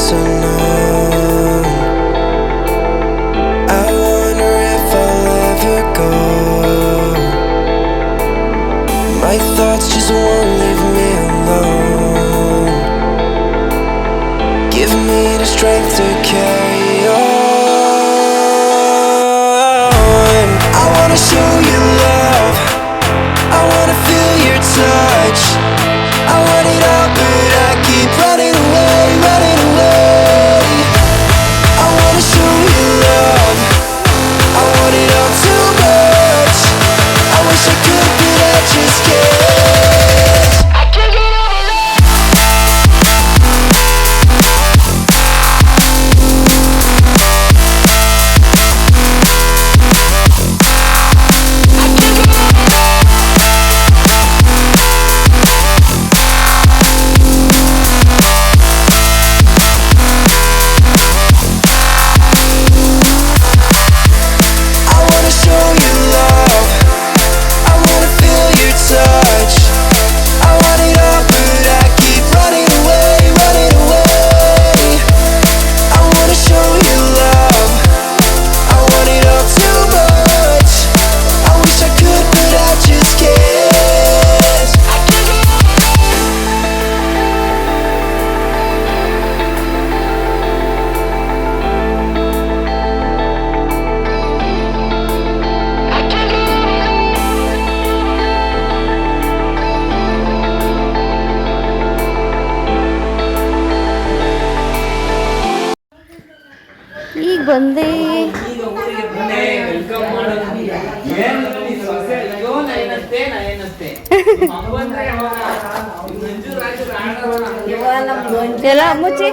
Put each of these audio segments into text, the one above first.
this unknown. I wonder if I'll ever go. My thoughts just won't leave me alone. Give me the strength to carry on. I wanna show you love, I wanna feel your touch. I want it all, but I keep running away, running away. I wanna show you love, I want it all too much. I wish I could, but I just can't. I can't get over love. I wanna show you love, I wanna feel your touch. I want it all, but I keep running away, running away. I wanna show you love, I want it all too much. I wish I could, but I just can't. I can't get ಈಗ ಬಂದೆ. ಎಲ್ಲ ಮುಚ್ಚಿ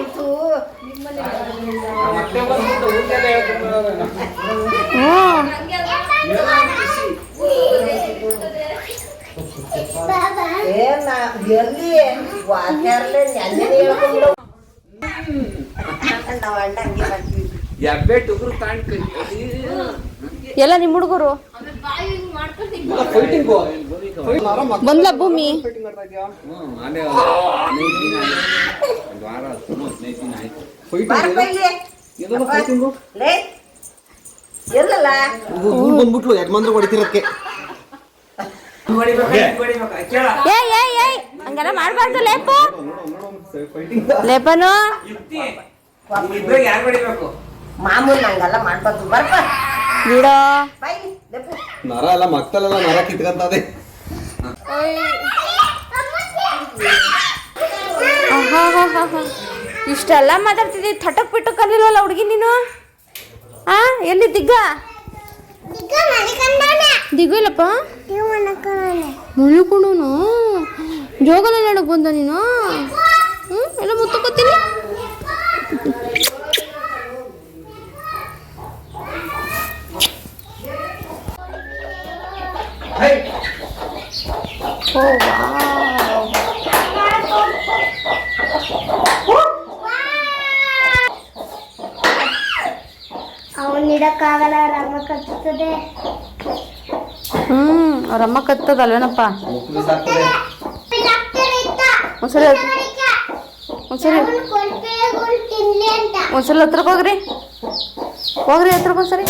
ಎಲ್ಲ ನಿಮ್ಮ ಹುಡುಗರು ಬಂದ್ಲ ಭೂಮಿ. ಬಂದ್ಬಿಟ್ಲು ಯಜಮಾನ್ರು ಹೊಡಿತಿರಕ್ಕೆ. ಹಂಗೆಲ್ಲ ಮಾಡ್ಬಾರ್ದು ಲೇಪು ಲೇಪನು ಮಾಮೂಲಿ ಹಂಗೆಲ್ಲ ಮಾಡ್ಬಾರ್ದು. ಬರ್ಪ ಬಿಡೋ ನರ ಎಲ್ಲ ಮಕ್ಕಳೆಲ್ಲ ನರ ಕಿತ್ಕಂತದೆ. ಇಷ್ಟೆಲ್ಲ ಮಾತಾಡ್ತಿದ್ದಿ, ಥಟಕ್ ಪಿಟ್ಟಕ್ ಕಲಿಲ್ವಲ್ಲ ಹುಡುಗಿ ನೀನು. ಎಲ್ಲಿ ದಿಗ್ಗ ದಿಗ್ಗು ಇಲ್ಲಪ್ಪ ಮಲ್ಕೊಂಡವನು ಜೋಗಲ್ಲ ಹೇಳಕ್ ಬಂದ ನೀನು. ಎಲ್ಲ ಮುತ್ತಕೋತೀನಿ. ಅವನಿಡಕ್ಕಾಗಲ್ಲ, ರಮ್ಮ ಕಚ್ಚುತ್ತದೆ. ಅವ್ರಮ್ಮ ಕತ್ತದಲ್ವೇನಪ್ಪ. ಒಂದ್ಸಲ ಹತ್ರಕ್ಕೆ ಹೋಗ್ರಿ, ಹೋಗ್ರಿ ಹತ್ರಕ್ಕೆ ಒಂದ್ಸರಿ.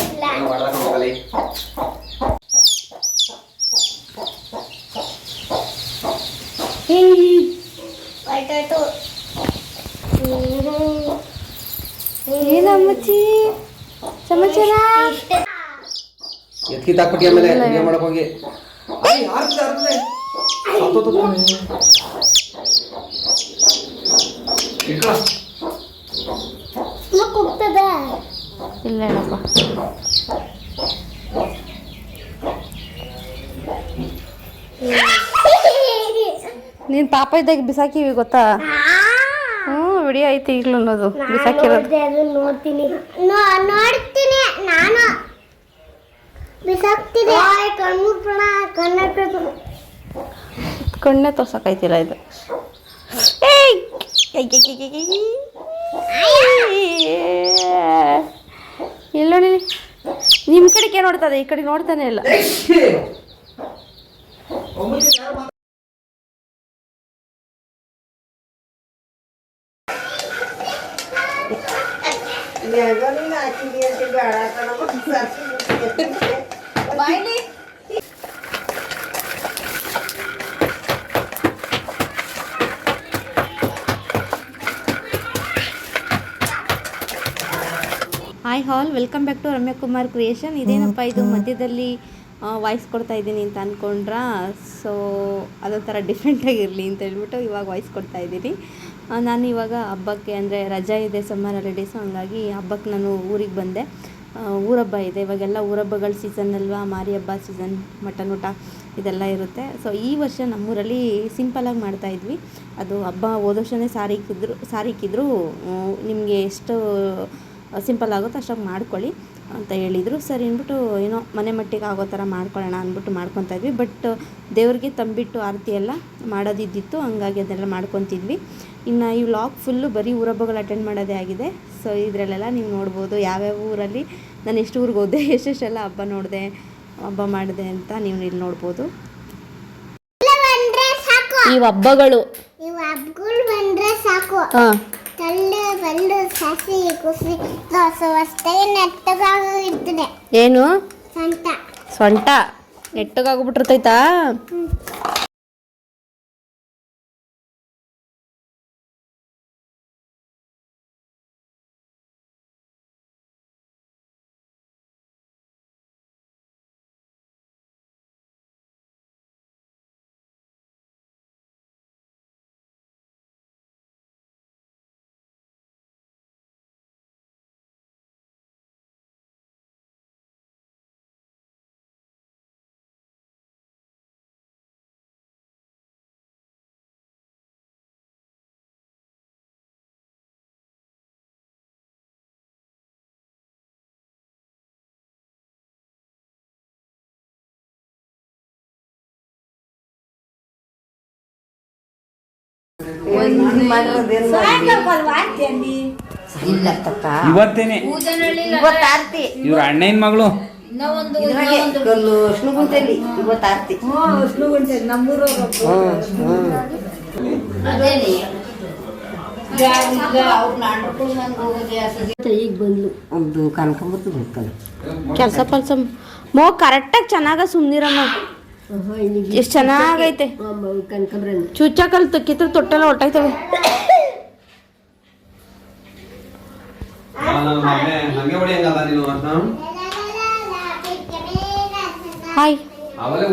ಏನಮ್ಮಚ್ಚಿ ಸಮಾಚಾರ? ಎತ್ಕಿ ತಾಕ್ಬಿಟ್ಟಿ ಆಮೇಲೆ ಏನ್ ಮಾಡಕ್ ಹೋಗಿ ಇಲ್ಲ ಹೇಳಪ್ಪ. ನೀನ್ ಪಾಪ ಇದ್ದಾಗ ಬಿಸಾಕಿವಿ ಗೊತ್ತಾ? ವಿಡಿಯೋ ಐತಿ ಈಗಲೂ ಅನ್ನೋದು ಬಿಸಾಕಿರೋದು. ನೋಡ್ತೀನಿ ನೋಡ್ತೀನಿ ನಾನು ಬಿಸಾಕ್ತೀನಿ. ಕಣ್ಣೇ ತೋರ್ಸಕ್ಕೈತಿಲ್ಲ ಇದು. ಇಲ್ಲ ನಿಮ್ಮ ಕಡೆಗೆ ನೋಡ್ತದೆ, ಈ ಕಡೆ ನೋಡ್ತಾನೆ ಇಲ್ಲ. Hi all, welcome back to Ramya Kumar creation. ಇದೇನಪ್ಪ ಇದು ಮಧ್ಯದಲ್ಲಿ ವಾಯ್ಸ್ ಕೊಡ್ತಾ ಇದ್ದೀನಿ ಅಂತ ಅಂದ್ಕೊಂಡ್ರಾ? ಸೊ ಅದೊಂಥರ ಡಿಫ್ರೆಂಟಾಗಿರಲಿ ಅಂತ ಹೇಳ್ಬಿಟ್ಟು ಇವಾಗ ವಾಯ್ಸ್ ಕೊಡ್ತಾ ಇದ್ದೀನಿ. ನಾನು ಇವಾಗ ಹಬ್ಬಕ್ಕೆ, ಅಂದರೆ ರಜಾ ಇದೆ, ಸಮ್ಮರ್ ಹಾಲಿಡೇಸು, ಹಂಗಾಗಿ ಹಬ್ಬಕ್ಕೆ ನಾನು ಊರಿಗೆ ಬಂದೆ. ಊರಹಬ್ಬ ಇದೆ ಇವಾಗೆಲ್ಲ, ಊರಹಬ್ಬಗಳ ಸೀಸನ್ ಅಲ್ವಾ, ಮಾರಿ ಹಬ್ಬ ಸೀಸನ್, ಮಟನ್ ಊಟ ಇದೆಲ್ಲ ಇರುತ್ತೆ. ಸೊ ಈ ವರ್ಷ ನಮ್ಮೂರಲ್ಲಿ ಸಿಂಪಲಾಗಿ ಮಾಡ್ತಾಯಿದ್ವಿ. ಅದು ಹಬ್ಬ ಹೋದ ವರ್ಷವೇ ಸಾರಿಕ್ಕಿದ್ರು ನಿಮಗೆ ಎಷ್ಟು ಸಿಂಪಲ್ ಆಗುತ್ತೋ ಅಷ್ಟಾಗಿ ಮಾಡ್ಕೊಳ್ಳಿ ಅಂತ ಹೇಳಿದರು. ಸರಿ ಅಂದ್ಬಿಟ್ಟು ಏನೋ ಮನೆ ಮಟ್ಟಿಗೆ ಆಗೋ ಥರ ಮಾಡ್ಕೊಳ್ಳೋಣ ಅಂದ್ಬಿಟ್ಟು ಮಾಡ್ಕೊತಾ ಇದ್ವಿ. ಬಟ್ ದೇವ್ರಿಗೆ ತಂಬಿಟ್ಟು ಆರತಿ ಎಲ್ಲ ಮಾಡೋದಿದ್ದಿತ್ತು, ಹಂಗಾಗಿ ಅದೆಲ್ಲ ಮಾಡ್ಕೊತಿದ್ವಿ. ಇನ್ನು ಈ ವ್ಲಾಗ್ ಫುಲ್ಲು ಬರೀ ಊರಹಬ್ಬಗಳು ಅಟೆಂಡ್ ಮಾಡೋದೇ ಆಗಿದೆ. ಸೊ ಇದರಲ್ಲೆಲ್ಲ ನೀವು ನೋಡ್ಬೋದು ಯಾವ್ಯಾವ ಊರಲ್ಲಿ ನಾನು ಎಷ್ಟು ಊರಿಗೆ ಹೋದೆ, ಎಷ್ಟೆಷ್ಟೆಲ್ಲ ಹಬ್ಬ ನೋಡಿದೆ, ಹಬ್ಬ ಮಾಡಿದೆ ಅಂತ ನೀವು ಇಲ್ಲಿ ನೋಡ್ಬೋದು. ಈ ಹಬ್ಬಗಳು ಬಂದ್ರೆ ಸಾಕು. ಹಾಂ, ಬಂದು ಸಸಿ ಕುಸಿ ದೋಸೆ ನೆಟ್ಟಗಾಗಿರ್ತದೆ. ಏನು ಸೊಂಟ ನೆಟ್ಟಗಾಗ್ಬಿಟ್ಟಿರ್ತೈತಾ? ಇಲ್ಲ ತಕ್ಕ ಇವತ್ತೇನೆ ಇವತ್ತು ಆರ್ತಿ ಇವ್ರ ಅಣ್ಣನ ಮಗಳು ಕಲ್ಲು ಅಶ್ನುಗುಂಟೆಯಲ್ಲಿ ಇವತ್ತು ಆರ್ತಿ. ಈಗ ಬಂದ್ಲು ಒಂದು ಕನಕಂಬತ್ತು ಬೇಕಲ್ಲ ಕೆಲಸ ಪಲ್ಸ ಮೋ ಕರೆಕ್ಟಾಗಿ ಚೆನ್ನಾಗ ಸುಮ್ಮನಿರಮ್ಮ. ಎಷ್ಟು ಚೆನ್ನಾಗೈತೆ ಕನಕಂಬ್ರನ್ನ ಚುಚ್ಚ ಕಲ್ತು ಕಿತ್ರ ತೊಟ್ಟೆಲ್ಲ ಹೊಟ್ಟೈತವೆ. ಹಂಗೆ ಹೊಡಿಯಂಗಲ್ಲ ನೀನು ಹಾಯ್, ಅವಲೇ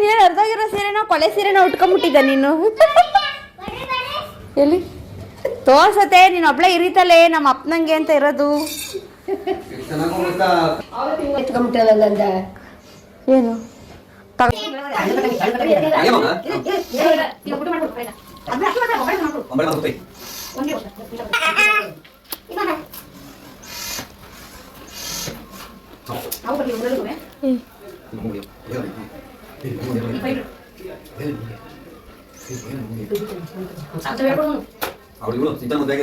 ನೀನು ಅರ್ಧಾಗಿರೋ ಸೀರೆನ ಕೊಳೆ ಸೀರೆನ ಉಟ್ಕೊಂಬಿಟ್ಟಿದ್ದ ನೀನು. ಎಲ್ಲಿ ತೋರ್ಸತ್ತೆ, ನೀನು ಒಬ್ಳೆ ಇರಿತಲ್ಲೇ ನಮ್ಮ ಅಪ್ಪನಂಗೆ ಅಂತ ಇರೋದು. ಎತ್ಕೊಂಬಿಟ್ಟಲ್ಲ ಏನು ಅವಳಿಗಳು ಸಿದ್ಧ ಮದುವೆ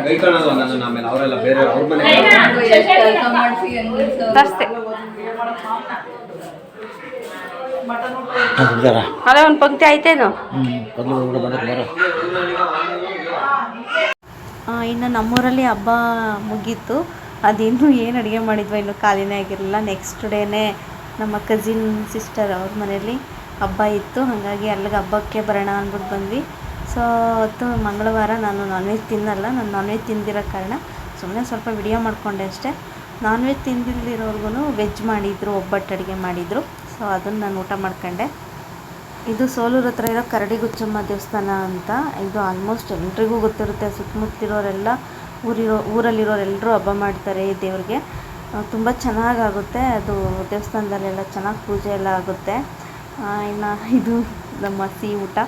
ಬೈಕೊಳ್ಳೋದು ನನ್ನ ಆಮೇಲೆ ಅವರೆಲ್ಲ ಬೇರೆ ಅವ್ರ ಮನೆ ತರ್ಸ್ತೆ ಅಲ್ಲ ಒಂದು ಪಂಕ್ತಿ ಆಯ್ತೇನು. ಇನ್ನು ನಮ್ಮೂರಲ್ಲಿ ಹಬ್ಬ ಮುಗೀತು. ಅದಿನ್ನೂ ಏನು ಅಡುಗೆ ಮಾಡಿದ್ವೋ ಇನ್ನೂ ಖಾಲಿನೇ ಆಗಿರಲಿಲ್ಲ. ನೆಕ್ಸ್ಟ್ ಡೇನೇ ನಮ್ಮ ಕಸಿನ್ ಸಿಸ್ಟರ್ ಅವ್ರ ಮನೇಲಿ ಹಬ್ಬ ಇತ್ತು, ಹಾಗಾಗಿ ಅಲ್ಲಿಗೆ ಹಬ್ಬಕ್ಕೆ ಬರೋಣ ಅಂದ್ಬಿಟ್ಟು ಬಂದ್ವಿ. ಸೊ ಅವತ್ತು ಮಂಗಳವಾರ ನಾನು ನಾನ್ ವೆಜ್ ತಿನ್ನಲ್ಲ. ನಾನು ನಾನ್ ವೆಜ್ ತಿಂದಿರೋ ಕಾರಣ ಸುಮ್ಮನೆ ಸ್ವಲ್ಪ ವಿಡಿಯೋ ಮಾಡಿಕೊಂಡೆ ಅಷ್ಟೇ. ನಾನ್ ವೆಜ್ ತಿಂದಿಲ್ದಿರೋರ್ಗು ವೆಜ್ ಮಾಡಿದರು, ಒಬ್ಬಟ್ಟು ಅಡುಗೆ ಮಾಡಿದರು. ಸೊ ಅದನ್ನು ನಾನು ಊಟ ಮಾಡ್ಕೊಂಡೆ. ಇದು ಸೋಲೂರು ಹತ್ರ ಇರೋ ಕರಡಿಗುಚ್ಚಮ್ಮ ದೇವಸ್ಥಾನ ಅಂತ. ಇದು ಆಲ್ಮೋಸ್ಟ್ ಎಲ್ರಿಗೂ ಗೊತ್ತಿರುತ್ತೆ. ಸುತ್ತಮುತ್ತಲಿರೋರೆಲ್ಲ ಊರಲ್ಲಿರೋರೆಲ್ಲರೂ ಹಬ್ಬ ಮಾಡ್ತಾರೆ ಈ ದೇವ್ರಿಗೆ. ತುಂಬ ಚೆನ್ನಾಗಾಗುತ್ತೆ ಅದು. ದೇವಸ್ಥಾನದಲ್ಲೆಲ್ಲ ಚೆನ್ನಾಗಿ ಪೂಜೆ ಎಲ್ಲ ಆಗುತ್ತೆ. ಇನ್ನು ಇದು ನಮ್ಮ ಸಿಹಿ ಊಟ.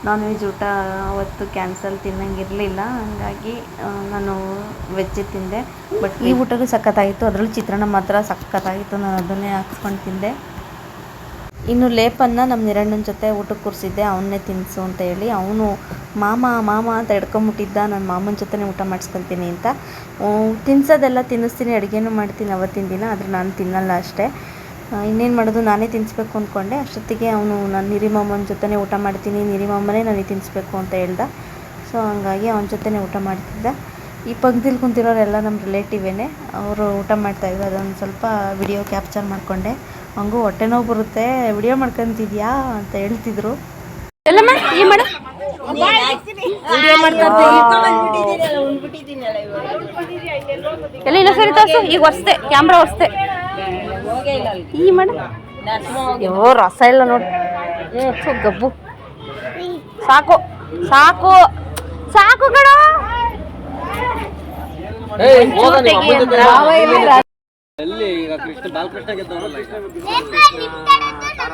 ನಾನ್ ವೆಜ್ ಊಟ ಅವತ್ತು ಕ್ಯಾನ್ಸಲ್, ತಿನ್ನಂಗಿರಲಿಲ್ಲ. ಹಾಗಾಗಿ ನಾನು ವೆಜ್ಜೇ ತಿಂದೆ. ಬಟ್ ಈ ಊಟನೂ ಸಖತ್ತಾಗಿತ್ತು. ಅದರಲ್ಲೂ ಚಿತ್ರಾನ್ನ ಮಾತ್ರ ಸಖತ್ತಾಗಿತ್ತು. ನಾನು ಅದನ್ನೇ ಹಾಕ್ಸ್ಕೊಂಡು ತಿಂದೆ. ಇನ್ನು ಲೇಪನ್ನು ನಮ್ಮ ನಿರಣ್ಣನ ಜೊತೆ ಊಟಕ್ಕೆ ಕೂರಿಸಿದ್ದೆ, ಅವನ್ನೇ ತಿನ್ನಿಸು ಅಂತ ಹೇಳಿ. ಅವನು ಮಾಮ ಅಂತ ಹಿಡ್ಕೊಂಬಿಟ್ಟಿದ್ದ. ನಾನು ಮಾಮನ ಜೊತೆನೇ ಊಟ ಮಾಡಿಸ್ಕೊತೀನಿ ಅಂತ. ತಿನ್ನಿಸೋದೆಲ್ಲ ತಿನ್ನಿಸ್ತೀನಿ, ಅಡುಗೆನೂ ಮಾಡ್ತೀನಿ ಅವತ್ತಿನ ದಿನ. ಆದರೆ ನಾನು ತಿನ್ನಲ್ಲ ಅಷ್ಟೇ. ಇನ್ನೇನು ಮಾಡೋದು, ನಾನೇ ತಿನ್ನಿಸ್ಬೇಕು ಅಂದ್ಕೊಂಡೆ. ಅಷ್ಟೊತ್ತಿಗೆ ಅವನು ನಾನು ನಿರಿಮಾಮನ ಜೊತೆನೇ ಊಟ ಮಾಡ್ತೀನಿ, ನಿರಿಮಾಮನೇ ನನಗೆ ತಿನ್ನಿಸ್ಬೇಕು ಅಂತ ಹೇಳ್ದ. ಸೊ ಹಂಗಾಗಿ ಅವನ ಜೊತೆನೇ ಊಟ ಮಾಡ್ತಿದ್ದ. ಈ ಪಕ್ಕದಲ್ಲಿ ಕುಂತಿರೋರೆಲ್ಲ ನಮ್ಮ ರಿಲೇಟಿವೇನೆ. ಅವರು ಊಟ ಮಾಡ್ತಾಯಿದ್ರು. ಅದೊಂದು ಸ್ವಲ್ಪ ವಿಡಿಯೋ ಕ್ಯಾಪ್ಚರ್ ಮಾಡಿಕೊಂಡೆ. ಹಂಗೂ ಹೊಟ್ಟೆ ನೋವು ಬರುತ್ತೆ, ವಿಡಿಯೋ ಮಾಡ್ಕೊತಿದ್ಯಾ ಅಂತ ಹೇಳ್ತಿದ್ರು. ಎಲ್ಲಮ್ಮ ಈ ಮಾಡ ಎಲ್ಲ ಇನ್ನೊಂದ್ಸರಿ ತೋರಿಸು. ಈಗ ಒರ್ಸ್ತೆ, ಕ್ಯಾಮ್ರಾ ಒರ್ಸ್ತೆ. ಈ ಮಾಡ ಯೋ ರಸ ಇಲ್ಲ ನೋಡಿ. ಗಬ್ಬು ಸಾಕು ಸಾಕು ಸಾಕು ಕಣ. ಎಲ್ಲಿ ಈಗ ಕೃಷ್ಣ ಬಾಲಕೃಷ್ಣ ಗೆದ್ದವರಲ್ಲ ಈಗ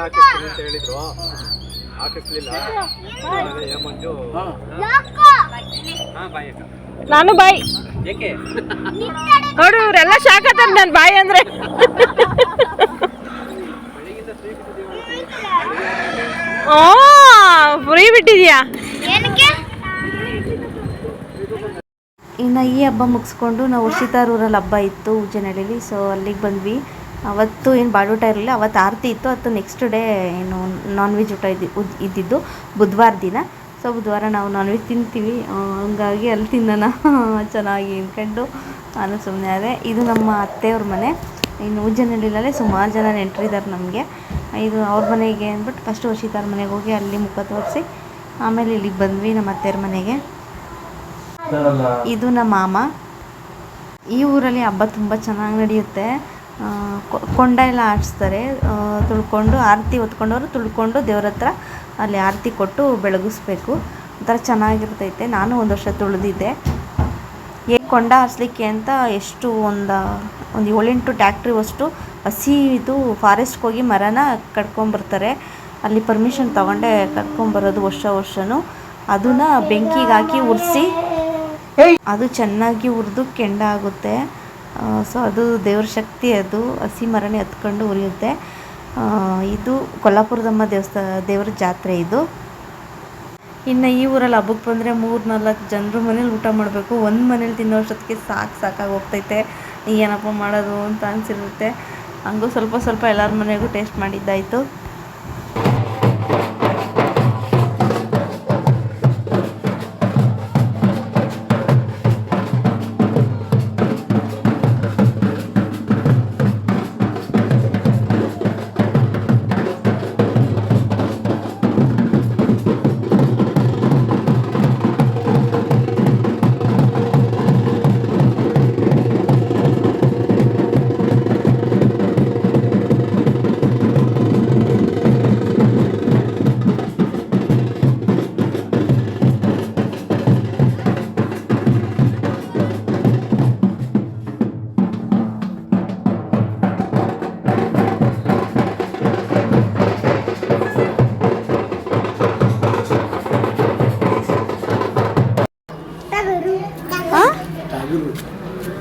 ಅಂತ ಹೇಳಿದ್ರು, ಹಾಕಿಸ್ಲಿಲ್ಲ. ಮಂಜು ನಾನು ಬಾಯ್ ಏಕೆ ನೋಡು, ಇವರೆಲ್ಲ ಶಾಕ್ ಆಗ್ತಾರೆ ನಾನು ಬಾಯ್ ಅಂದ್ರೆ. ಫ್ರೀ ಬಿಟ್ಟಿದ್ಯಾ? ಇನ್ನು ಈ ಹಬ್ಬ ಮುಗಿಸ್ಕೊಂಡು ನಾವು ಉರ್ಷಿತಾರೂರಲ್ಲಿ ಹಬ್ಬ ಇತ್ತು ಉಜ್ಜನಹಳ್ಳಿಲಿ. ಸೊ ಅಲ್ಲಿಗೆ ಬಂದ್ವಿ. ಅವತ್ತು ಏನು ಬಾಡೂಟ ಇರಲಿಲ್ಲ, ಅವತ್ತು ಆರತಿ ಇತ್ತು. ಅದು ನೆಕ್ಸ್ಟ್ ಡೇ ಏನು ನಾನ್ ವೆಜ್ ಊಟ ಇದ್ದಿದ್ದು ಬುಧವಾರ ದಿನ. ಸೊ ಬುಧವಾರ ನಾವು ನಾನ್ ವೆಜ್ ತಿಂತೀವಿ, ಹಂಗಾಗಿ ಅಲ್ಲಿ ತಿನ್ನೋಣ ಚೆನ್ನಾಗಿ ಅಂದ್ಕೊಂಡು ನಾನು ಸುಮ್ಮನೆ ಆದೆ. ಇದು ನಮ್ಮ ಅತ್ತೆಯವ್ರ ಮನೆ. ಇನ್ನು ಉಜ್ಜನಹಳ್ಳಿಲೇ ಸುಮಾರು ಜನ ನೆಂಟರಿದ್ದಾರೆ ನಮಗೆ. ಇದು ಅವ್ರ ಮನೆಗೆ ಅಂದ್ಬಿಟ್ಟು ಫಸ್ಟು ಉರ್ಷಿತಾರ ಮನೆಗೆ ಹೋಗಿ ಅಲ್ಲಿ ಮುಖ ತೋರಿಸಿ ಆಮೇಲೆ ಇಲ್ಲಿಗೆ ಬಂದ್ವಿ ನಮ್ಮ ಅತ್ತೆಯವ್ರ ಮನೆಗೆ. ಇದು ನಮ್ಮ ಮಾಮ. ಈ ಊರಲ್ಲಿ ಹಬ್ಬ ತುಂಬ ಚೆನ್ನಾಗಿ ನಡೆಯುತ್ತೆ. ಕೊಂಡ ಎಲ್ಲ ಆಡಿಸ್ತಾರೆ. ತುಳ್ಕೊಂಡು ಆರತಿ ಹೊತ್ಕೊಂಡವರು ತುಳ್ಕೊಂಡು ದೇವ್ರ ಹತ್ರ ಅಲ್ಲಿ ಆರತಿ ಕೊಟ್ಟು ಬೆಳಗಿಸ್ಬೇಕು. ಒಂಥರ ಚೆನ್ನಾಗಿರ್ತೈತೆ. ನಾನು ಒಂದು ವರ್ಷ ತುಳಿದಿದ್ದೆ. ಕೊಂಡ ಆರಿಸ್ಲಿಕ್ಕೆ ಅಂತ ಎಷ್ಟು ಒಂದು 7-8 ಟ್ಯಾಕ್ಟ್ರಿ ಅಷ್ಟು ಹಸಿ ಇದು ಫಾರೆಸ್ಟ್ಗೆ ಹೋಗಿ ಮರನ ಕಡ್ಕೊಂಬರ್ತಾರೆ. ಅಲ್ಲಿ ಪರ್ಮಿಷನ್ ತೊಗೊಂಡೆ ಕರ್ಕೊಂಬರೋದು ವರ್ಷವೂ. ಅದನ್ನು ಬೆಂಕಿಗೆ ಹಾಕಿ ಉರಿಸಿ ಅದು ಚೆನ್ನಾಗಿ ಹುರಿದು ಕೆಂಡ ಆಗುತ್ತೆ. ಸೊ ಅದು ದೇವ್ರ ಶಕ್ತಿ. ಅದು ಹಸಿ ಮರನೇ ಹತ್ಕೊಂಡು ಉರಿಯುತ್ತೆ. ಇದು ಕೊಲ್ಲಾಪುರದಮ್ಮ ದೇವ್ರ ಜಾತ್ರೆ ಇದು. ಇನ್ನು ಈ ಊರಲ್ಲಿ ಹಬ್ಬಕ್ಕೆ ಬಂದರೆ 3-4 ಜನರು ಮನೇಲಿ ಊಟ ಮಾಡಬೇಕು. ಒಂದು ಮನೇಲಿ ತಿನ್ನೋ ಅಷ್ಟೊತ್ತಿಗೆ ಸಾಕಾಗಿ ಹೋಗ್ತೈತೆ. ಏನಪ್ಪ ಮಾಡೋದು ಅಂತ ಅನಿಸಿರುತ್ತೆ. ಹಂಗೂ ಸ್ವಲ್ಪ ಎಲ್ಲರ ಮನೆಗೂ ಟೇಸ್ಟ್ ಮಾಡಿದ್ದಾಯಿತು.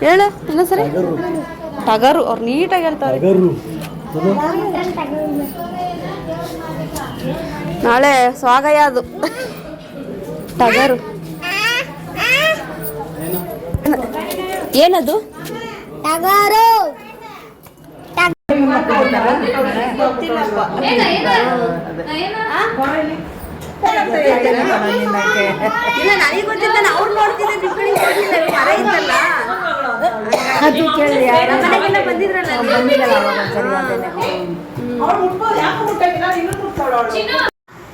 ಹೇಳು ಇಲ್ಲ ಸರಿ ಟಗರು ಅವ್ರು ನೀಟಾಗಿ ಹೇಳ್ತಾರೆ. ನಾಳೆ ಸ್ವಾಗಯ ಅದು ಟಗರು. ಏನದು ಟಗರು ಇಲ್ಲ ನನಗೆ ಗೊತ್ತಿಲ್ಲ, ಅವ್ರು ನೋಡ್ತಿದ್ದೆ ಮರ ಇತ್ತಲ್ಲ ಅದು ಕೇಳಿ ಮನೆಗೆಲ್ಲ ಬಂದಿದ್ರಲ್ಲ.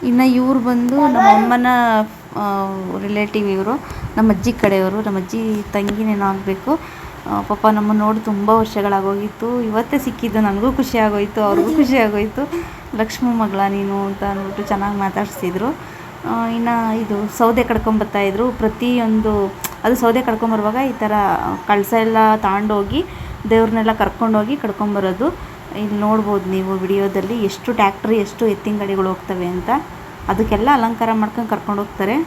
ಇನ್ನು ಇವ್ರು ಬಂದು ನಮ್ಮ ಅಮ್ಮನ ರಿಲೇಟಿವ್, ಇವರು ನಮ್ಮ ಅಜ್ಜಿ ಕಡೆಯವರು, ನಮ್ಮ ಅಜ್ಜಿ ತಂಗಿನೇನೋ ಆಗಬೇಕು. ಪಾಪ ನಮ್ಮನ್ನು ನೋಡಿ ತುಂಬ ವರ್ಷಗಳಾಗೋಗಿತ್ತು. ಇವತ್ತೇ ಸಿಕ್ಕಿದ್ದು, ನನಗೂ ಖುಷಿ ಆಗೋಯಿತು, ಅವ್ರಿಗೂ ಖುಷಿ ಆಗೋಯಿತು. ಲಕ್ಷ್ಮಿ ಮಗಳ ನೀನು ಅಂತ ಅಂದ್ಬಿಟ್ಟು ಚೆನ್ನಾಗಿ ಮಾತಾಡಿಸ್ತಿದ್ರು. ಇನ್ನು ಇದು ಸೌದೆ ಕಡ್ಕೊಂಬರ್ತಾಯಿದ್ರು ಪ್ರತಿಯೊಂದು, ಅದು ಸೌದೆ ಕಡ್ಕೊಂಬರುವಾಗ ಈ ಥರ ಕಳಸ ಎಲ್ಲ ತಗೊಂಡೋಗಿ ದೇವ್ರನ್ನೆಲ್ಲ ಕರ್ಕೊಂಡೋಗಿ ಕಡ್ಕೊಂಬರೋದು. ಇಲ್ಲಿ ನೋಡ್ಬೋದು ನೀವು ವಿಡಿಯೋದಲ್ಲಿ ಎಷ್ಟು ಟ್ಯಾಕ್ಟ್ರಿ, ಎಷ್ಟು ಎತ್ತಿನ ಗಾಡಿಗಳು ಹೋಗ್ತವೆ ಅಂತ. ಅದಕ್ಕೆಲ್ಲ ಅಲಂಕಾರ ಮಾಡ್ಕೊಂಡು ಕರ್ಕೊಂಡು ಹೋಗ್ತಾರೆ.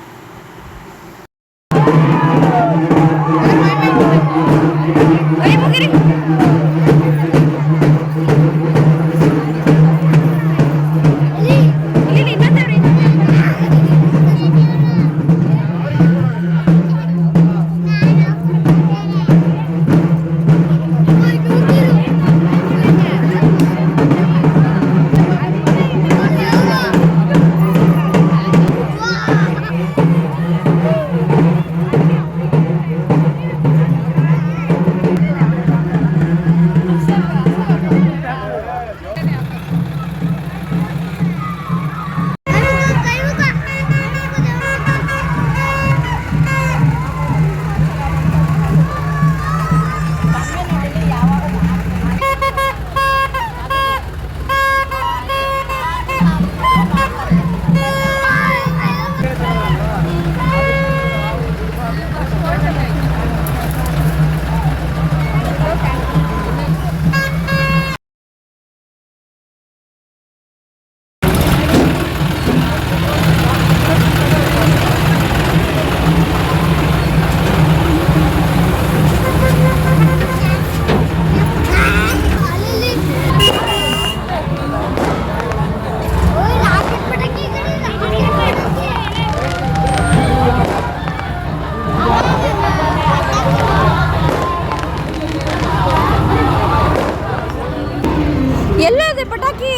ಎಲ್ಲದೆ ಪಟಾಕಿ?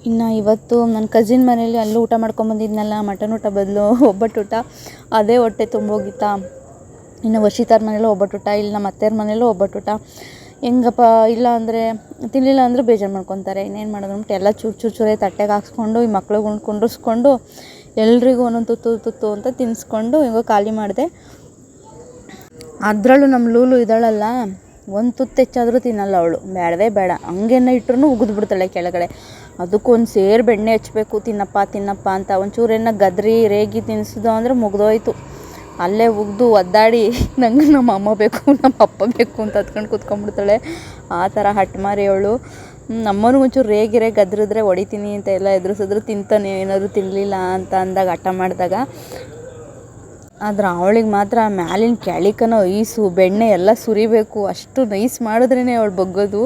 ಇನ್ನು ಇವತ್ತು ನನ್ನ ಕಸಿನ್ ಮನೇಲಿ ಅಲ್ಲೂ ಊಟ ಮಾಡ್ಕೊಂಬಂದಿದ್ನಲ್ಲ, ಮಟನ್ ಊಟ ಬದಲು ಒಬ್ಬಟ್ಟು ಊಟ, ಅದೇ ಹೊಟ್ಟೆ ತುಂಬೋಗಿತ್ತಾ. ಇನ್ನು ವರ್ಷಿತಾರ ಮನೇಲೂ ಒಬ್ಬಟ್ಟು ಊಟ, ಇಲ್ಲಿ ನಮ್ಮ ಅತ್ತೆಯರ ಮನೇಲೂ ಒಬ್ಬಟ್ಟು ಊಟ. ಹೆಂಗಪ್ಪ ಇಲ್ಲ ಅಂದರೆ ತಿನ್ನಲಿಲ್ಲ ಅಂದರೆ ಬೇಜಾರು ಮಾಡ್ಕೊತಾರೆ. ಇನ್ನೇನು ಮಾಡೋದು ಅಂದ್ಬಿಟ್ಟು ಎಲ್ಲ ಚೂರೇ ತಟ್ಟೆಗೆ ಹಾಕ್ಸ್ಕೊಂಡು ಈ ಮಕ್ಳಿಗೆ ಕುಂಡ್ರಿಸ್ಕೊಂಡು ಎಲ್ರಿಗೂ ಒಂದೊಂದು ತುತ್ತು ಅಂತ ತಿನ್ನಿಸ್ಕೊಂಡು ಹೆಂಗೋ ಖಾಲಿ ಮಾಡಿದೆ. ಅದರಲ್ಲೂ ನಮ್ಮ ಲೂಲು ಇದ್ದಾಳಲ್ಲ, ಒಂದು ತುತ್ತು ಹೆಚ್ಚಾದರೂ ತಿನ್ನಲ್ಲ ಅವಳು, ಬೇಡವೇ ಬೇಡ, ಹಂಗೇನ ಇಟ್ಟರು ಉಗಿದು ಬಿಡ್ತಾಳೆ ಕೆಳಗಡೆ. ಅದಕ್ಕೊಂದು ಸೇರು ಬೆಣ್ಣೆ ಹಚ್ಚಬೇಕು, ತಿನ್ನಪ್ಪ ಅಂತ. ಒಂಚೂರೇನ ಗದ್ರಿ ರೇಗಿ ತಿನ್ನಿಸಿದು ಅಂದರೆ ಮುಗ್ದೋಯ್ತು. ಅಲ್ಲೇ ಉಗ್ದು ಒದ್ದಾಡಿ ನಂಗೆ ನಮ್ಮ ಅಮ್ಮ ಬೇಕು, ನಮ್ಮ ಅಪ್ಪ ಬೇಕು ಅಂತ ಹತ್ಕೊಂಡು ಕೂತ್ಕೊಂಡ್ಬಿಡ್ತಾಳೆ. ಆ ಥರ ಹಟ್ಮಾರಿ ಅವಳು. ನಮ್ಮನು ಒಂಚೂರು ರೇಗಿರೆ ಗದ್ರಿದ್ರೆ ಹೊಡಿತೀನಿ ಅಂತ ಎಲ್ಲ ಎದುರಿಸಿದ್ರು, ತಿಂತಾನೆ ಏನಾದರೂ ತಿನ್ನಲಿಲ್ಲ ಅಂತ ಅಂದಾಗ ಹಠ ಮಾಡಿದಾಗ. ಆದ್ರೆ ಅವಳಿಗೆ ಮಾತ್ರ ಮ್ಯಾಲಿನ ಕೆಳಿಕನ ಐಸು ಬೆಣ್ಣೆ ಎಲ್ಲ ಸುರಿಬೇಕು, ಅಷ್ಟು ನೈಸ್ ಮಾಡಿದ್ರೇ ಅವಳು ಬಗ್ಗೋದು.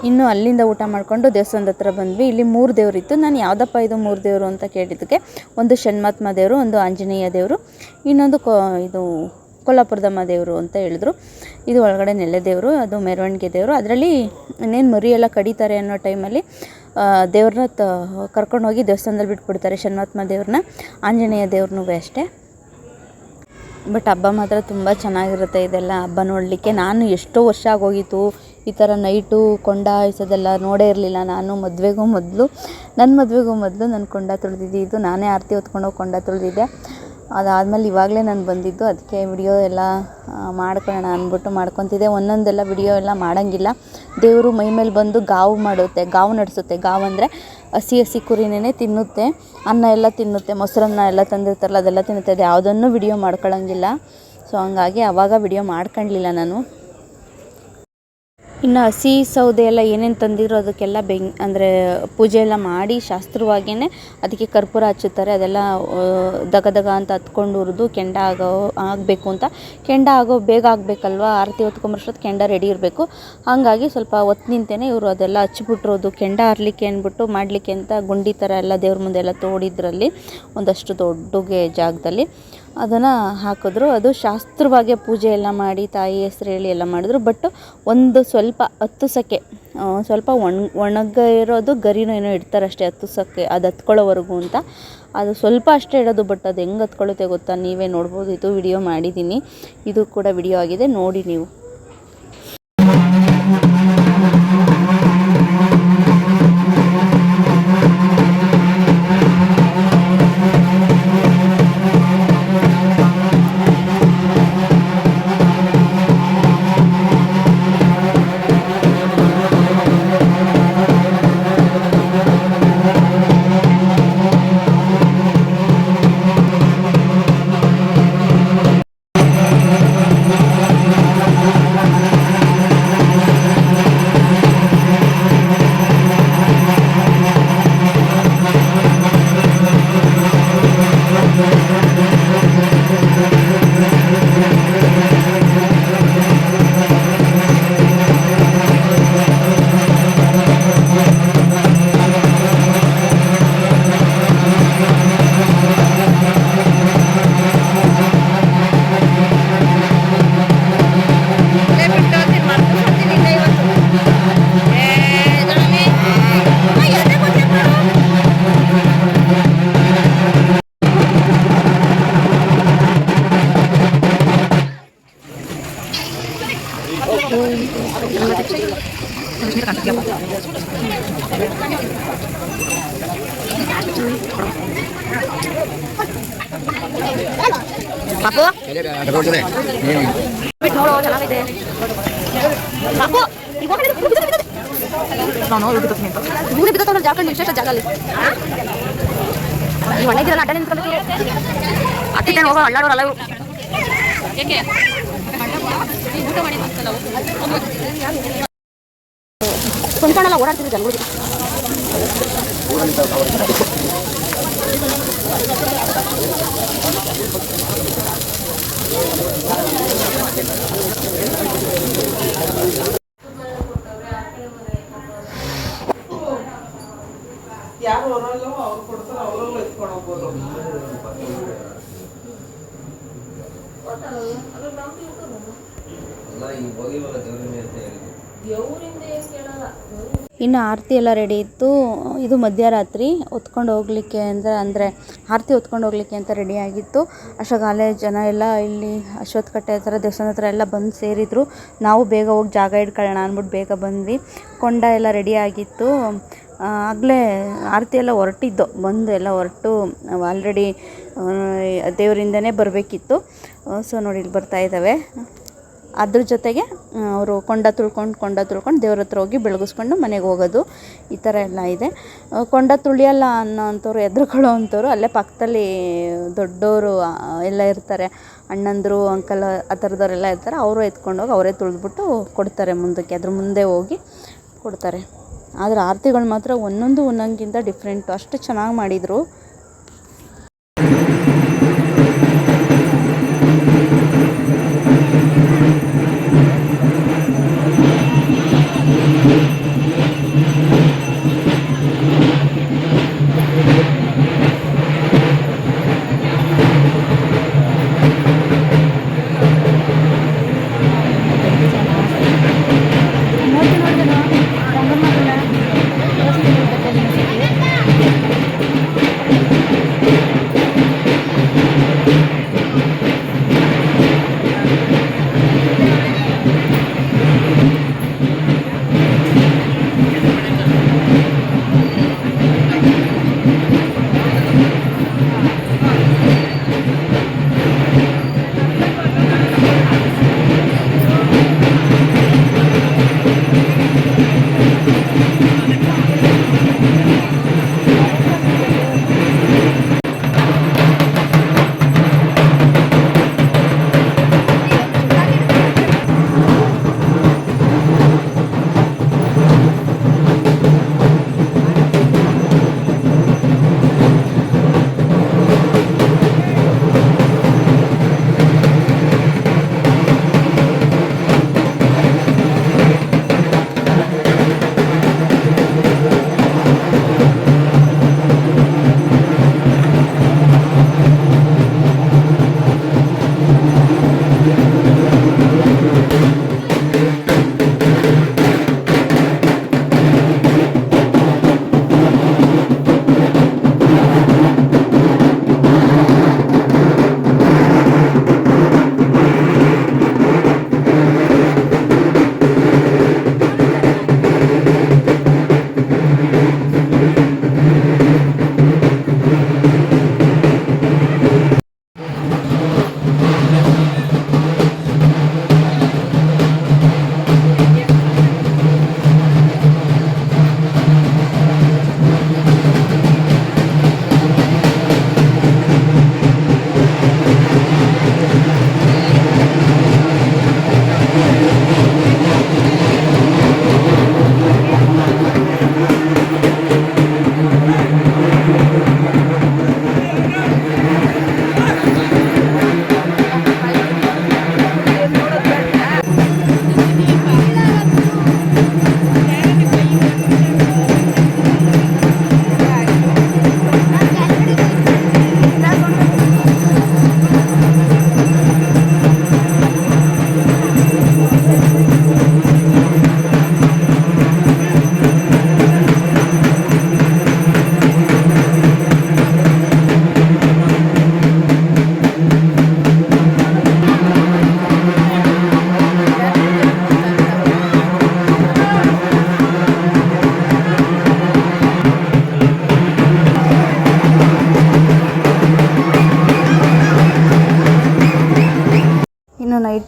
ಇನ್ನು ಅಲ್ಲಿಂದ ಊಟ ಮಾಡಿಕೊಂಡು ದೇವಸ್ಥಾನದ ಹತ್ರ ಬಂದ್ವಿ. ಇಲ್ಲಿ 3 ದೇವರಿತ್ತು. ನಾನು ಯಾವುದಪ್ಪ ಇದು 3 ದೇವರು ಅಂತ ಕೇಳಿದ್ದಕ್ಕೆ, ಒಂದು ಷಣ್ಮಾತ್ಮ ದೇವರು, ಒಂದು ಆಂಜನೇಯ ದೇವರು, ಇನ್ನೊಂದು ಇದು ಕೊಲ್ಲಾಪುರದಮ್ಮ ದೇವರು ಅಂತ ಹೇಳಿದ್ರು. ಇದು ಒಳಗಡೆ ನೆಲೆ ದೇವರು, ಅದು ಮೆರವಣಿಗೆ ದೇವರು. ಅದರಲ್ಲಿ ಇನ್ನೇನು ಮರಿ ಎಲ್ಲ ಕಡಿತಾರೆ ಅನ್ನೋ ಟೈಮಲ್ಲಿ ದೇವ್ರನ್ನ ಕರ್ಕೊಂಡೋಗಿ ದೇವಸ್ಥಾನದಲ್ಲಿ ಬಿಟ್ಬಿಡ್ತಾರೆ, ಷಣ್ಮಾತ್ಮ ದೇವ್ರನ್ನ. ಆಂಜನೇಯ ದೇವ್ರನ್ನೂ ಅಷ್ಟೇ. ಬಟ್ ಹಬ್ಬ ಮಾತ್ರ ತುಂಬ ಚೆನ್ನಾಗಿರುತ್ತೆ ಇದೆಲ್ಲ ಹಬ್ಬ ನೋಡಲಿಕ್ಕೆ. ನಾನು ಎಷ್ಟೋ ವರ್ಷ ಆಗೋಗಿತ್ತು ಈ ಥರ ನೈಟು ಕೊಂಡ ಹಾಯಿಸೋದೆಲ್ಲ ನೋಡೇ ಇರಲಿಲ್ಲ. ನಾನು ನನ್ನ ಮದುವೆಗೂ ಮೊದಲು ನಾನು ಕೊಂಡ ತುಳಿದಿದ್ದು, ನಾನೇ ಆರತಿ ಹೊತ್ಕೊಂಡೋಗಿ ಕೊಂಡ ತುಳಿದಿದ್ದೆ. ಅದಾದಮೇಲೆ ಇವಾಗಲೇ ನಾನು ಬಂದಿದ್ದು, ಅದಕ್ಕೆ ವಿಡಿಯೋ ಎಲ್ಲ ಮಾಡ್ಕೊಳ್ಳೋಣ ಅಂದ್ಬಿಟ್ಟು ಮಾಡ್ಕೊತಿದ್ದೆ. ಒಂದೊಂದೆಲ್ಲ ವಿಡಿಯೋ ಎಲ್ಲ ಮಾಡೋಂಗಿಲ್ಲ. ದೇವರು ಮೈ ಮೇಲೆ ಬಂದು ಗಾವು ನಡೆಸುತ್ತೆ. ಗಾವು ಅಂದರೆ ಹಸಿ ಹಸಿ ಕುರಿನೇ ತಿನ್ನುತ್ತೆ, ಅನ್ನ ಎಲ್ಲ ತಿನ್ನುತ್ತೆ, ಮೊಸರನ್ನ ಎಲ್ಲ ತಂದಿರ್ತಾರಲ್ಲ ಅದೆಲ್ಲ ತಿನ್ನುತ್ತೆ. ಅದು ಯಾವುದನ್ನು ವಿಡಿಯೋ ಮಾಡ್ಕೊಳ್ಳೋಂಗಿಲ್ಲ. ಸೊ ಹಂಗಾಗಿ ಆವಾಗ ವಿಡಿಯೋ ಮಾಡ್ಕೊಳ್ಳಲಿಲ್ಲ ನಾನು. ಇನ್ನು ಹಸಿ ಸೌದೆ ಎಲ್ಲ ಏನೇನು ತಂದಿರೋ ಅದಕ್ಕೆಲ್ಲ ಅಂದರೆ ಪೂಜೆ ಎಲ್ಲ ಮಾಡಿ ಶಾಸ್ತ್ರವಾಗಿಯೇ ಅದಕ್ಕೆ ಕರ್ಪೂರ ಹಚ್ಚುತ್ತಾರೆ. ಅದೆಲ್ಲ ದಗ ದಗ ಅಂತ ಹತ್ಕೊಂಡು ಹುರಿದು ಕೆಂಡ ಆಗಬೇಕು ಅಂತ. ಕೆಂಡ ಬೇಗ ಆಗಬೇಕಲ್ವ, ಆರತಿ ಹೊತ್ಕೊಂಬರ್ಷ್ಟೊತ್ತು ಕೆಂಡ ರೆಡಿ ಇರಬೇಕು. ಹಾಗಾಗಿ ಸ್ವಲ್ಪ ಹೊತ್ತು ನಿಂತೇ ಇವರು ಅದೆಲ್ಲ ಹಚ್ಬಿಟ್ರೋದು. ಕೆಂಡ ಹರ್ಲಿಕ್ಕೆ ಅಂದ್ಬಿಟ್ಟು ಮಾಡಲಿಕ್ಕೆ ಅಂತ ಗುಂಡಿ ಥರ ಎಲ್ಲ ದೇವ್ರ ಮುಂದೆ ಎಲ್ಲ ತೋಡಿದ್ರಲ್ಲಿ ಒಂದಷ್ಟು ದೊಡ್ಡಗೆ ಜಾಗದಲ್ಲಿ ಅದನ್ನು ಹಾಕಿದ್ರು. ಅದು ಶಾಸ್ತ್ರವಾಗಿ ಪೂಜೆ ಎಲ್ಲ ಮಾಡಿ ತಾಯಿ ಹೆಸ್ರು ಹೇಳಿ ಎಲ್ಲ ಮಾಡಿದ್ರು. ಬಟ್ ಒಂದು ಸ್ವಲ್ಪ ಹತ್ತುಸಕ್ಕೆ ಸ್ವಲ್ಪ ಒಣಗ ಇರೋದು ಗರಿನೋ ಏನೋ ಇಡ್ತಾರೆ ಅಷ್ಟೇ, ಹತ್ತುಸಕ್ಕೆ ಅದು ಹತ್ಕೊಳ್ಳೋವರೆಗೂ ಅಂತ. ಅದು ಸ್ವಲ್ಪ ಅಷ್ಟೇ ಇಡೋದು. ಬಟ್ ಅದು ಹೆಂಗೆ ಹತ್ಕೊಳ್ಳುತ್ತೆ ಗೊತ್ತಾ, ನೀವೇ ನೋಡ್ಬೋದು. ಇದು ವಿಡಿಯೋ ಮಾಡಿದ್ದೀನಿ, ಇದು ಕೂಡ ವಿಡಿಯೋ ಆಗಿದೆ, ನೋಡಿ ನೀವು. ಪಾಪು ನೋಡೋ ಚೆನ್ನಾಗಿದೆ. ಪಾಪು ನಾನು ಇವನೇ ಬಿದ್ದವನು ಜಾಕೊಂಡು ವಿಶೇಷ ಜಾಗ ಅಲ್ಲಿ ನೀವು ಒಣಗಿರಲ್ಲ ಅಡ್ಡ ನಿಂತ್ಕೊಂಡು ಅತ್ತಿಟ್ಟೆ ಹೋಗೋ ಅಳ್ಳಾಡೋರಲ್ಲ ಇವು. ಕುಂತ್ಕೊಂಡೆಲ್ಲ ಓಡಾಡ್ತಿದ್ರು ಜನಗಳಿಗೆ. ಯಾರು ಹೊರಲ್ಲೋ ಅವ್ರು ಕೊಡ್ತಾರೆ, ಅವರಲ್ಲೂ ಎತ್ಕೊಂಡು ಹೋಗ್ಬೋದು. ಇನ್ನು ಆರತಿ ಎಲ್ಲ ರೆಡಿ ಇತ್ತು. ಇದು ಮಧ್ಯರಾತ್ರಿ ಹೊತ್ಕೊಂಡು ಹೋಗ್ಲಿಕ್ಕೆ ಅಂದರೆ ಆರತಿ ಹೊತ್ಕೊಂಡು ಹೋಗ್ಲಿಕ್ಕೆ ಅಂತ ರೆಡಿಯಾಗಿತ್ತು. ಅಷ್ಟೊಗಾಲೇ ಜನ ಎಲ್ಲ ಇಲ್ಲಿ ಅಶ್ವತ್ಥಕಟ್ಟೆ ಹತ್ರ ದೇವಸ್ಥಾನ ಹತ್ರ ಎಲ್ಲ ಬಂದು ಸೇರಿದರು. ನಾವು ಬೇಗ ಹೋಗಿ ಜಾಗ ಇಟ್ಕೊಳ್ಳೋಣ ಅಂದ್ಬಿಟ್ಟು ಬೇಗ ಬಂದ್ವಿ. ಕೊಂಡ ಎಲ್ಲ ರೆಡಿಯಾಗಿತ್ತು. ಆಗಲೇ ಆರತಿ ಎಲ್ಲ ಬಂದು ಎಲ್ಲ ಹೊರಟು ಆಲ್ರೆಡಿ ದೇವರಿಂದನೇ ಬರಬೇಕಿತ್ತು. ಸೊ ನೋಡಿ ಇಲ್ಲಿ ಬರ್ತಾ ಇದ್ದಾವೆ. ಅದ್ರ ಜೊತೆಗೆ ಅವರು ಕೊಂಡ ತುಳ್ಕೊಂಡು ದೇವ್ರ ಹತ್ರ ಹೋಗಿ ಬೆಳಗಿಸ್ಕೊಂಡು ಮನೆಗೆ ಹೋಗೋದು, ಈ ಥರ ಎಲ್ಲ ಇದೆ. ಕೊಂಡ ತುಳಿಯಲ್ಲ ಅನ್ನೋ ಅಂಥವ್ರು, ಹೆದ್ರುಕೊಳ್ಳೋ ಅಂಥವ್ರು ಅಲ್ಲೇ ಪಕ್ಕದಲ್ಲಿ ದೊಡ್ಡವರು ಎಲ್ಲ ಇರ್ತಾರೆ, ಅಣ್ಣಂದರು ಅಂಕಲ್ ಆ ಥರದವರೆಲ್ಲ ಇರ್ತಾರೆ. ಅವರು ಎತ್ಕೊಂಡೋಗಿ ಅವರೇ ತುಳಿದ್ಬಿಟ್ಟು ಕೊಡ್ತಾರೆ ಮುಂದಕ್ಕೆ, ಅದ್ರ ಮುಂದೆ ಹೋಗಿ ಕೊಡ್ತಾರೆ. ಆದರೆ ಆರತಿಗಳು ಮಾತ್ರ ಒಂದೊಂದಕ್ಕಿಂತ ಡಿಫ್ರೆಂಟು, ಅಷ್ಟು ಚೆನ್ನಾಗಿ ಮಾಡಿದರು.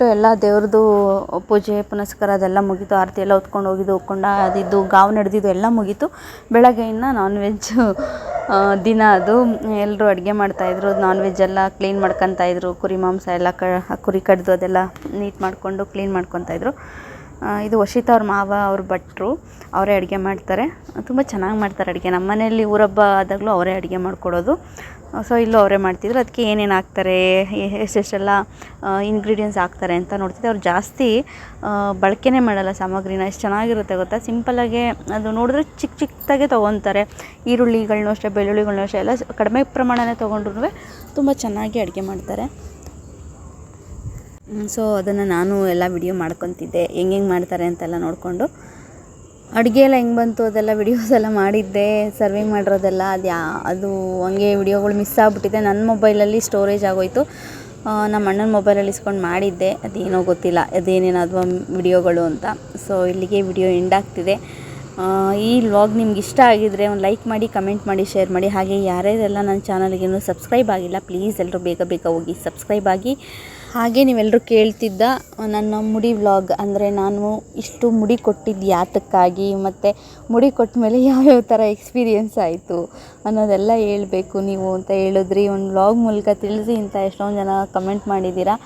ಮಾಡಿಬಿಟ್ಟು ಎಲ್ಲ ದೇವ್ರದ್ದು ಪೂಜೆ ಪುನಸ್ಕಾರ ಅದೆಲ್ಲ ಮುಗೀತು. ಆರತಿ ಎಲ್ಲ ಹೊತ್ಕೊಂಡು ಹೋಗಿದ್ದು ಅದಿದ್ದು ಗಾವು ನಡೆದಿದ್ದು ಎಲ್ಲ ಮುಗೀತು. ಬೆಳಗ್ಗೆ ಇನ್ನು ನಾನ್ ವೆಜ್ ದಿನ ಅದು. ಎಲ್ಲರೂ ಅಡುಗೆ ಮಾಡ್ತಾಯಿದ್ರು, ನಾನ್ ವೆಜ್ ಎಲ್ಲ ಕ್ಲೀನ್ ಮಾಡ್ಕೊತಾಯಿದ್ರು. ಕುರಿ ಮಾಂಸ ಎಲ್ಲ ಕುರಿ ಕಡ್ದು ಅದೆಲ್ಲ ನೀಟ್ ಮಾಡಿಕೊಂಡು ಕ್ಲೀನ್ ಮಾಡ್ಕೊತಾಯಿದ್ರು. ಇದು ವರ್ಷಿತಾ ಅವ್ರ ಮಾವ ಅವ್ರ ಭಟ್ರು, ಅವರೇ ಅಡುಗೆ ಮಾಡ್ತಾರೆ. ತುಂಬ ಚೆನ್ನಾಗಿ ಮಾಡ್ತಾರೆ ಅಡುಗೆ. ನಮ್ಮ ಮನೆಯಲ್ಲಿ ಊರಬ್ಬ ಆದಾಗಲೂ ಅವರೇ ಅಡುಗೆ ಮಾಡಿಕೊಡೋದು. ಸೊ ಇಲ್ಲೂ ಅವರೇ ಮಾಡ್ತಿದ್ರು. ಅದಕ್ಕೆ ಏನೇನು ಹಾಕ್ತಾರೆ, ಎಷ್ಟೆಷ್ಟೆಲ್ಲ ಇಂಗ್ರೀಡಿಯೆಂಟ್ಸ್ ಹಾಕ್ತಾರೆ ಅಂತ ನೋಡ್ತಿದ್ದೆ. ಅವ್ರು ಜಾಸ್ತಿ ಬಳಕೆನೇ ಮಾಡಲ್ಲ ಸಾಮಗ್ರಿನ. ಎಷ್ಟು ಚೆನ್ನಾಗಿರುತ್ತೆ ಗೊತ್ತಾ, ಸಿಂಪಲ್ಲಾಗೆ ಅದು ನೋಡಿದ್ರೆ ಚಿಕ್ಕದಾಗೆ ತೊಗೊತಾರೆ. ಈರುಳ್ಳಿಗಳನ್ನೂ ಅಷ್ಟೇ, ಬೆಳ್ಳುಳ್ಳಿಗಳನ್ನೂ ಅಷ್ಟೇ ಎಲ್ಲ ಕಡಿಮೆ ಪ್ರಮಾಣನೇ ತೊಗೊಂಡ್ರೂ ತುಂಬ ಚೆನ್ನಾಗಿ ಅಡುಗೆ ಮಾಡ್ತಾರೆ. ಸೊ ಅದನ್ನು ನಾನು ಎಲ್ಲ ವಿಡಿಯೋ ಮಾಡ್ಕೊತಿದ್ದೆ, ಹೆಂಗೆ ಮಾಡ್ತಾರೆ ಅಂತೆಲ್ಲ ನೋಡಿಕೊಂಡು. ಅಡುಗೆ ಎಲ್ಲ ಹೆಂಗೆ ಬಂತು ಅದೆಲ್ಲ ವಿಡಿಯೋಸ್ ಎಲ್ಲ ಮಾಡಿದ್ದೆ. ಸರ್ವಿಂಗ್ ಮಾಡಿರೋದೆಲ್ಲ ಅದು ಹಂಗೆ ವಿಡಿಯೋಗಳು ಮಿಸ್ ಆಗಿಬಿಟ್ಟಿದೆ. ನನ್ನ ಮೊಬೈಲಲ್ಲಿ ಸ್ಟೋರೇಜ್ ಆಗೋಯಿತು. ನಮ್ಮ ಅಣ್ಣನ ಮೊಬೈಲಲ್ಲಿ ಇಸ್ಕೊಂಡು ಮಾಡಿದ್ದೆ. ಅದೇನೋ ಗೊತ್ತಿಲ್ಲ ಅದೇನೇನಾದ್ವು ವಿಡಿಯೋಗಳು ಅಂತ. ಸೊ ಇಲ್ಲಿಗೆ ವಿಡಿಯೋ ಎಂಡ್ ಆಗ್ತಿದೆ. ಈ ವ್ಲಾಗ್ ನಿಮ್ಗೆ ಇಷ್ಟ ಆಗಿದರೆ ಒಂದು ಲೈಕ್ ಮಾಡಿ, ಕಮೆಂಟ್ ಮಾಡಿ, ಶೇರ್ ಮಾಡಿ. ಹಾಗೆ ಯಾರ್ಯಾರೆಲ್ಲ ನನ್ನ ಚಾನಲ್ಗೆ ಇನ್ನೂ ಸಬ್ಸ್ಕ್ರೈಬ್ ಆಗಿಲ್ಲ, ಪ್ಲೀಸ್ ಎಲ್ಲರೂ ಬೇಗ ಹೋಗಿ ಸಬ್ಸ್ಕ್ರೈಬ್ ಆಗಿ. ಹಾಗೆ ನೀವೆಲ್ಲರೂ ಕೇಳ್ತಿದ್ದ ನನ್ನ ಮುಡಿ ವ್ಲಾಗ್, ಅಂದರೆ ನಾನು ಇಷ್ಟು ಮುಡಿ ಕೊಟ್ಟಿದ್ದು ಯಾತಕ್ಕಾಗಿ, ಮತ್ತು ಮುಡಿ ಕೊಟ್ಟ ಮೇಲೆ ಯಾವ್ಯಾವ ಥರ ಎಕ್ಸ್ಪೀರಿಯೆನ್ಸ್ ಆಯಿತು ಅನ್ನೋದೆಲ್ಲ ಹೇಳಬೇಕು ನೀವು ಅಂತ ಹೇಳಿದ್ರಿ. ಒಂದು ವ್ಲಾಗ್ ಮೂಲಕ ತಿಳಿಸಿ ಅಂತ ಎಷ್ಟೊಂದು ಜನ ಕಮೆಂಟ್ ಮಾಡಿದ್ದೀರಾ.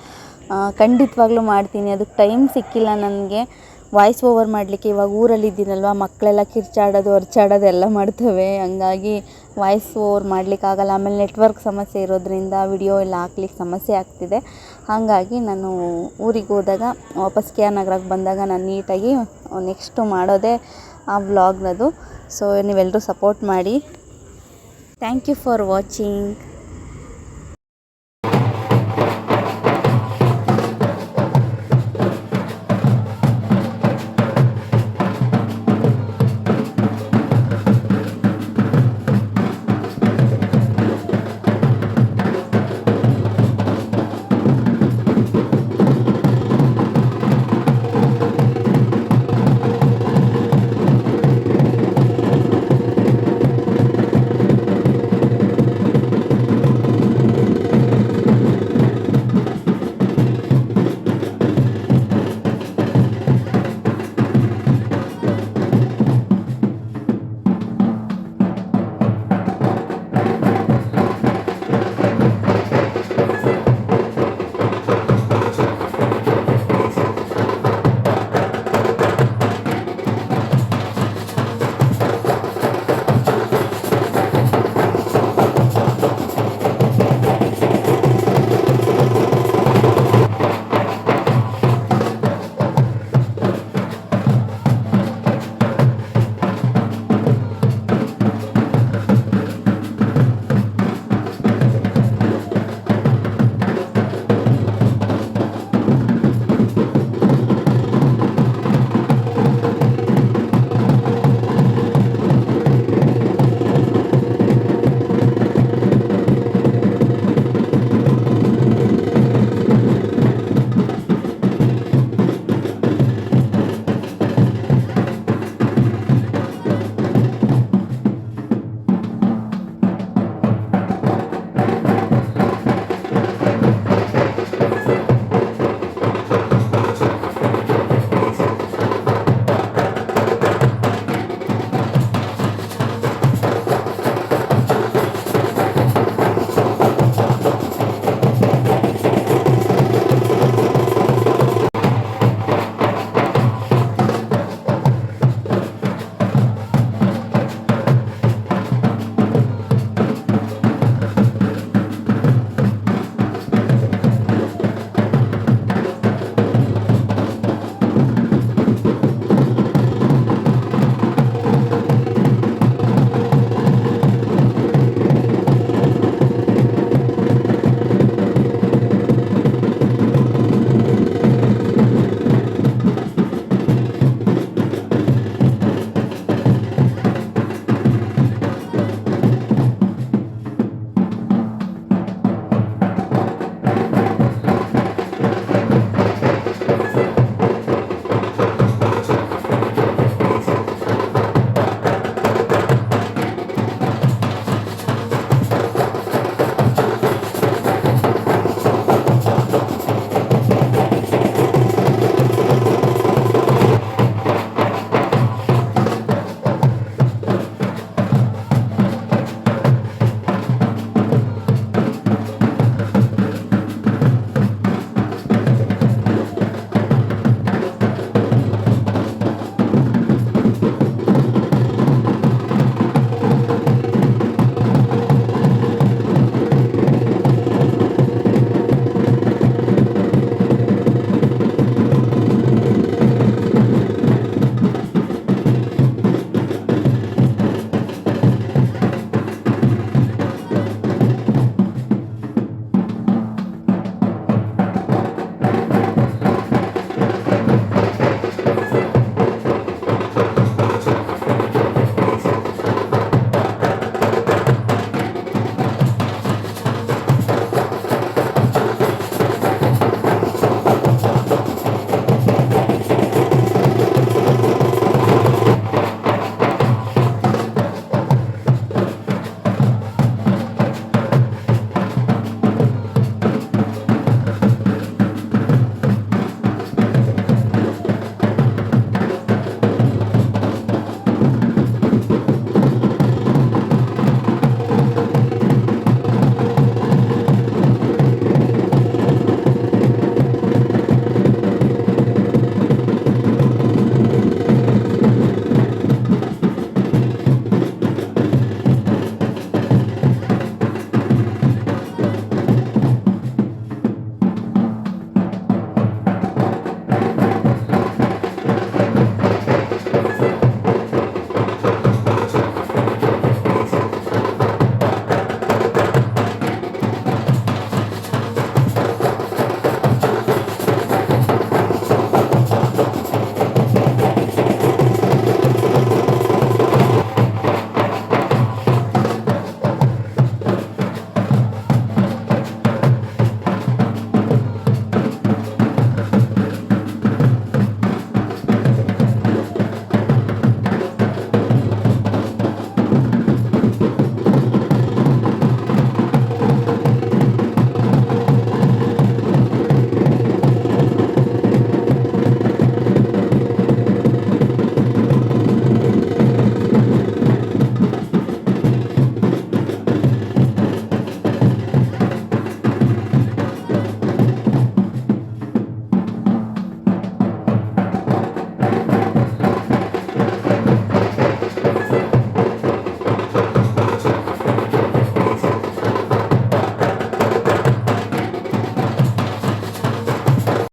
ಖಂಡಿತವಾಗ್ಲೂ ಮಾಡ್ತೀನಿ. ಅದಕ್ಕೆ ಟೈಮ್ ಸಿಕ್ಕಿಲ್ಲ ನನಗೆ ವಾಯ್ಸ್ ಓವರ್ ಮಾಡಲಿಕ್ಕೆ. ಇವಾಗ ಊರಲ್ಲಿದ್ದೀನಲ್ವ, ಮಕ್ಕಳೆಲ್ಲ ಕಿರ್ಚಾಡೋದು ಅರ್ಚಾಡೋದು ಎಲ್ಲ ಮಾಡ್ತವೆ. ಹಂಗಾಗಿ ವಾಯ್ಸ್ ಓವರ್ ಮಾಡಲಿಕ್ಕಾಗಲ್ಲ. ಆಮೇಲೆ ನೆಟ್ವರ್ಕ್ ಸಮಸ್ಯೆ ಇರೋದ್ರಿಂದ ವಿಡಿಯೋ ಎಲ್ಲ ಹಾಕ್ಲಿಕ್ಕೆ ಸಮಸ್ಯೆ ಆಗ್ತಿದೆ. ಹಾಗಾಗಿ ನಾನು ಊರಿಗೆ ಹೋದಾಗ ವಾಪಸ್ ಕೆ ಆರ್ ನಗರಕ್ಕೆ ಬಂದಾಗ ನಾನು ನೀಟಾಗಿ ನೆಕ್ಸ್ಟು ಮಾಡೋದೇ ಆ ವ್ಲಾಗ್ನದು. ಸೊ ನೀವೆಲ್ಲರೂ ಸಪೋರ್ಟ್ ಮಾಡಿ. Thank you for watching.